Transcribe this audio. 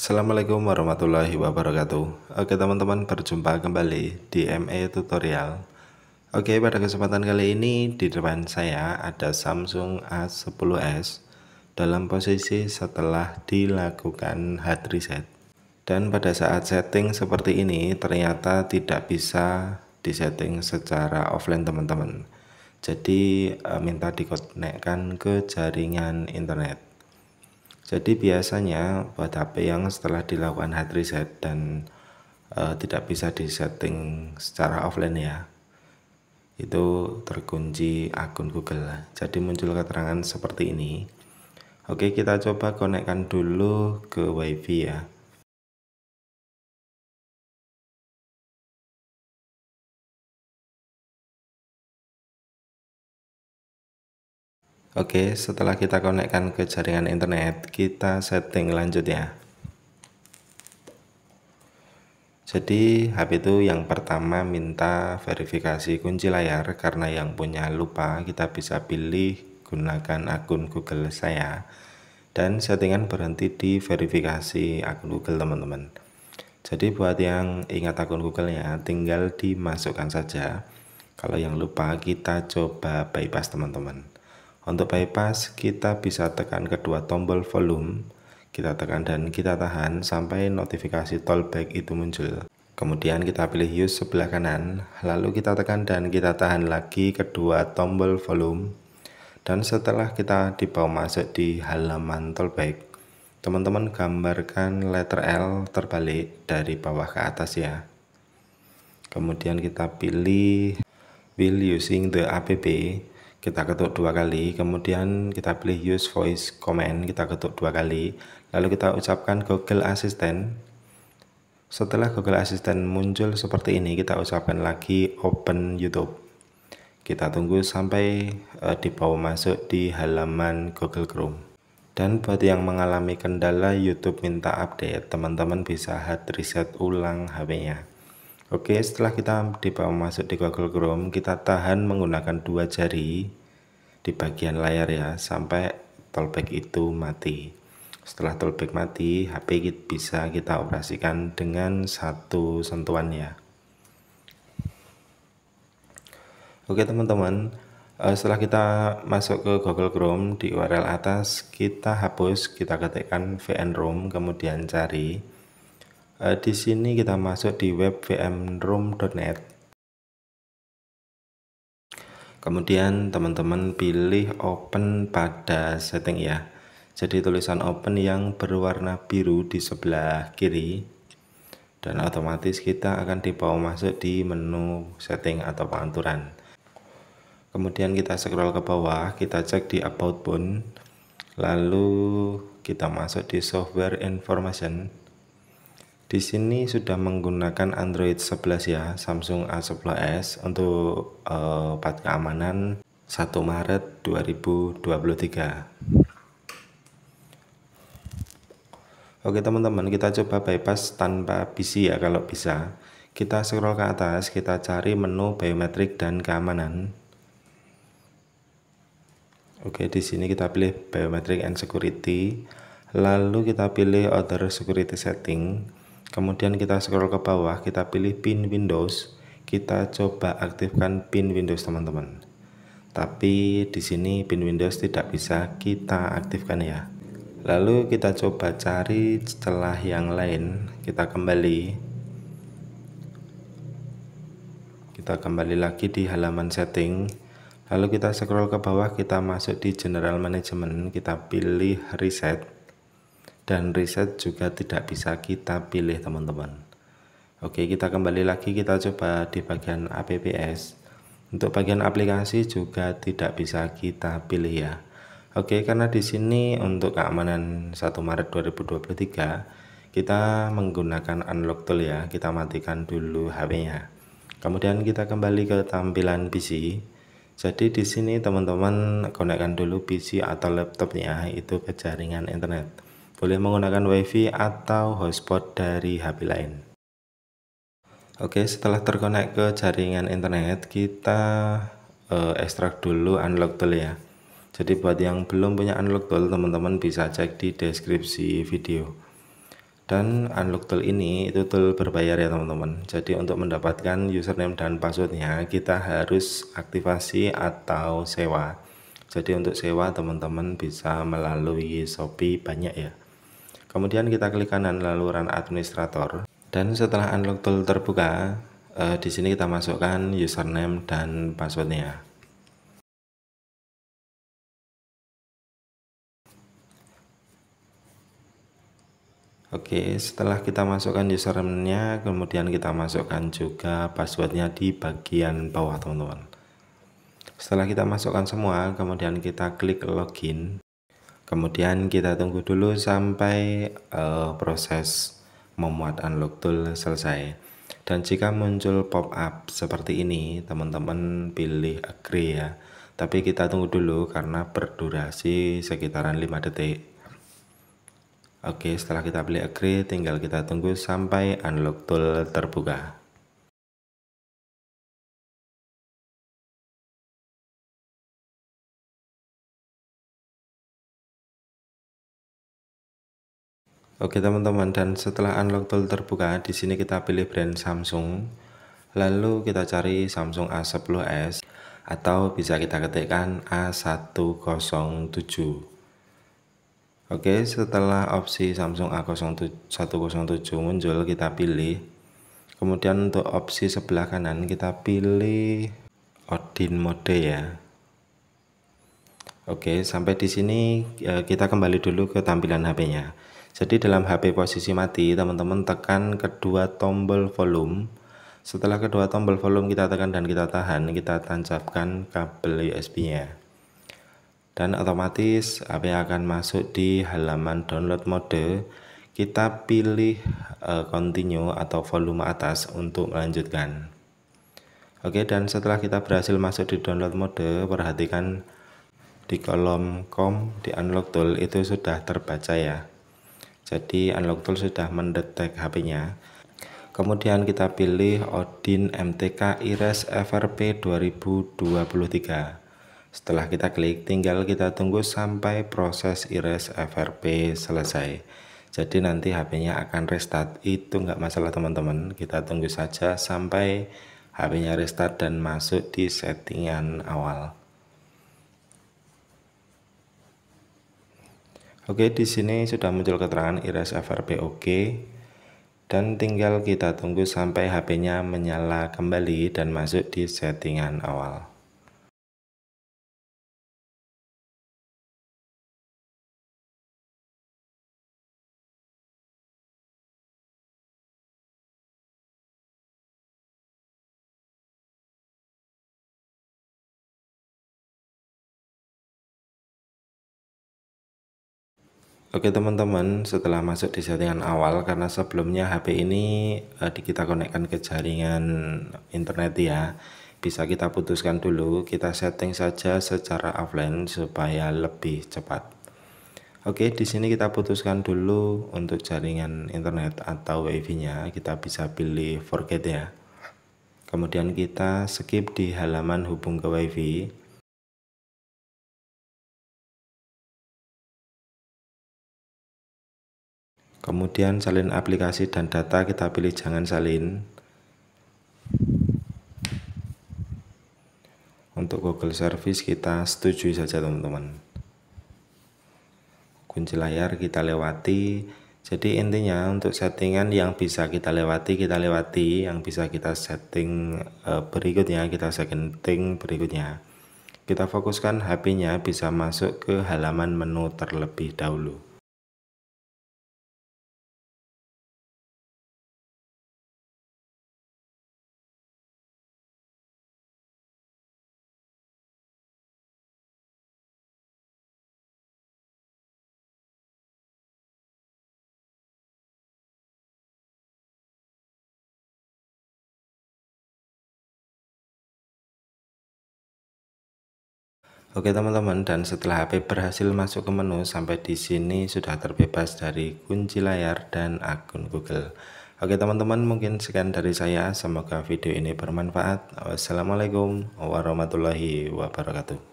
Assalamualaikum warahmatullahi wabarakatuh. Oke teman-teman, berjumpa kembali di ME Tutorial. Oke, pada kesempatan kali ini di depan saya ada Samsung A10s dalam posisi setelah dilakukan hard reset. Dan pada saat setting seperti ini ternyata tidak bisa disetting secara offline teman-teman. Jadi minta dikonekkan ke jaringan internet. Jadi biasanya buat HP yang setelah dilakukan hard reset dan tidak bisa disetting secara offline ya, itu terkunci akun Google. Jadi muncul keterangan seperti ini. Oke, kita coba konekkan dulu ke WiFi ya. Oke, setelah kita konekkan ke jaringan internet, kita setting lanjut ya. Jadi HP itu yang pertama minta verifikasi kunci layar, karena yang punya lupa kita bisa pilih gunakan akun Google saya, dan settingan berhenti di verifikasi akun Google teman-teman. Jadi buat yang ingat akun Google-nya tinggal dimasukkan saja. Kalau yang lupa kita coba bypass teman-teman. Untuk bypass kita bisa tekan kedua tombol volume, kita tekan dan kita tahan sampai notifikasi tollback itu muncul. Kemudian kita pilih use sebelah kanan, lalu kita tekan dan kita tahan lagi kedua tombol volume. Dan setelah kita dibawa masuk di halaman tollback, teman-teman gambarkan letter L terbalik dari bawah ke atas ya. Kemudian kita pilih will using the app, kita ketuk 2 kali. Kemudian kita pilih use voice command, kita ketuk 2 kali. Lalu kita ucapkan Google Assistant. Setelah Google Assistant muncul seperti ini, kita ucapkan lagi open YouTube. Kita tunggu sampai dibawa masuk di halaman Google Chrome. Dan buat yang mengalami kendala YouTube minta update, teman-teman bisa hard reset ulang HP-nya. Oke, setelah kita dibawa masuk di Google Chrome, kita tahan menggunakan 2 jari di bagian layar ya, sampai tollback itu mati. Setelah tollback mati, HP bisa kita operasikan dengan 1 sentuhan ya. Oke teman-teman, setelah kita masuk ke Google Chrome, di URL atas kita hapus, kita ketikkan vnrom, kemudian cari. Di sini kita masuk di web vnrom.net. Kemudian teman-teman pilih open pada setting ya. Jadi tulisan open yang berwarna biru di sebelah kiri, dan otomatis kita akan dibawa masuk di menu setting atau pengaturan. Kemudian kita scroll ke bawah, kita cek di about phone, lalu kita masuk di software information. Di sini sudah menggunakan Android 11 ya, Samsung A10s untuk part keamanan 1 Maret 2023. Oke teman-teman, kita coba bypass tanpa PC ya kalau bisa. Kita scroll ke atas, kita cari menu biometrik dan keamanan. Oke, di sini kita pilih biometric and security, lalu kita pilih other security setting. Kemudian kita scroll ke bawah, kita pilih pin Windows. Kita coba aktifkan pin Windows teman-teman. Tapi di sini pin Windows tidak bisa kita aktifkan ya. Lalu kita coba cari celah yang lain. Kita kembali lagi di halaman setting. Lalu kita scroll ke bawah, kita masuk di general management, kita pilih reset. Dan reset juga tidak bisa kita pilih teman-teman. Oke, kita kembali lagi, kita coba di bagian apps. Untuk bagian aplikasi juga tidak bisa kita pilih ya. Oke, karena di sini untuk keamanan 1 Maret 2023 kita menggunakan unlock tool ya. Kita matikan dulu HP-nya. Kemudian kita kembali ke tampilan PC. Jadi di sini teman-teman konekkan dulu PC atau laptopnya itu ke jaringan internet. Boleh menggunakan WiFi atau hotspot dari HP lain. Oke, setelah terkonek ke jaringan internet, kita ekstrak dulu unlock tool ya. Jadi buat yang belum punya unlock tool, teman-teman bisa cek di deskripsi video. Dan Unlock Tool ini itu tool berbayar ya teman-teman. Jadi untuk mendapatkan username dan passwordnya kita harus aktivasi atau sewa. Jadi untuk sewa teman-teman bisa melalui Shopee banyak ya. Kemudian kita klik kanan lalu Run Administrator. Dan setelah Unlock Tool terbuka, di sini kita masukkan username dan passwordnya. Oke, setelah kita masukkan username-nya, kemudian kita masukkan juga passwordnya di bagian bawah teman-teman. Setelah kita masukkan semua, kemudian kita klik login. Kemudian kita tunggu dulu sampai proses memuat Unlock Tool selesai. Dan jika muncul pop-up seperti ini, teman-teman pilih agree ya. Tapi kita tunggu dulu karena berdurasi sekitaran 5 detik. Oke, setelah kita pilih agree, tinggal kita tunggu sampai Unlock Tool terbuka. Oke teman-teman, dan setelah Unlock Tool terbuka, di sini kita pilih brand Samsung. Lalu kita cari Samsung A10s atau bisa kita ketikkan A107. Oke, setelah opsi Samsung A107 muncul, kita pilih. Kemudian untuk opsi sebelah kanan kita pilih Odin mode ya. Oke, sampai di sini kita kembali dulu ke tampilan HP-nya. Jadi dalam HP posisi mati, teman-teman tekan kedua tombol volume. Setelah kedua tombol volume kita tekan dan kita tahan, kita tancapkan kabel USB-nya. Dan otomatis HP akan masuk di halaman download mode. Kita pilih continue atau volume atas untuk melanjutkan. Oke, dan setelah kita berhasil masuk di download mode, perhatikan di kolom COM di Unlock Tool itu sudah terbaca ya. Jadi Unlock Tool sudah mendetek HP-nya. Kemudian kita pilih Odin MTK Iris FRP 2023. Setelah kita klik, tinggal kita tunggu sampai proses Iris FRP selesai. Jadi nanti HP-nya akan restart, itu nggak masalah teman-teman. Kita tunggu saja sampai HP-nya restart dan masuk di settingan awal. Oke, di sini sudah muncul keterangan Iris FRP oke. Dan tinggal kita tunggu sampai HP-nya menyala kembali dan masuk di settingan awal. Oke teman-teman, setelah masuk di settingan awal, karena sebelumnya HP ini kita konekkan ke jaringan internet ya, bisa kita putuskan dulu, kita setting saja secara offline supaya lebih cepat. Oke, di sini kita putuskan dulu untuk jaringan internet atau wifi-nya, kita bisa pilih forget ya. Kemudian kita skip di halaman hubung ke wifi. Kemudian salin aplikasi dan data kita pilih jangan salin. Untuk Google Service kita setujui saja teman-teman. Kunci layar kita lewati. Jadi intinya untuk settingan yang bisa kita lewati, yang bisa kita setting berikutnya, kita setting berikutnya. Kita fokuskan HP-nya bisa masuk ke halaman menu terlebih dahulu. Oke teman-teman, dan setelah HP berhasil masuk ke menu, sampai di sini sudah terbebas dari kunci layar dan akun Google. Oke teman-teman, mungkin sekian dari saya. Semoga video ini bermanfaat. Wassalamualaikum warahmatullahi wabarakatuh.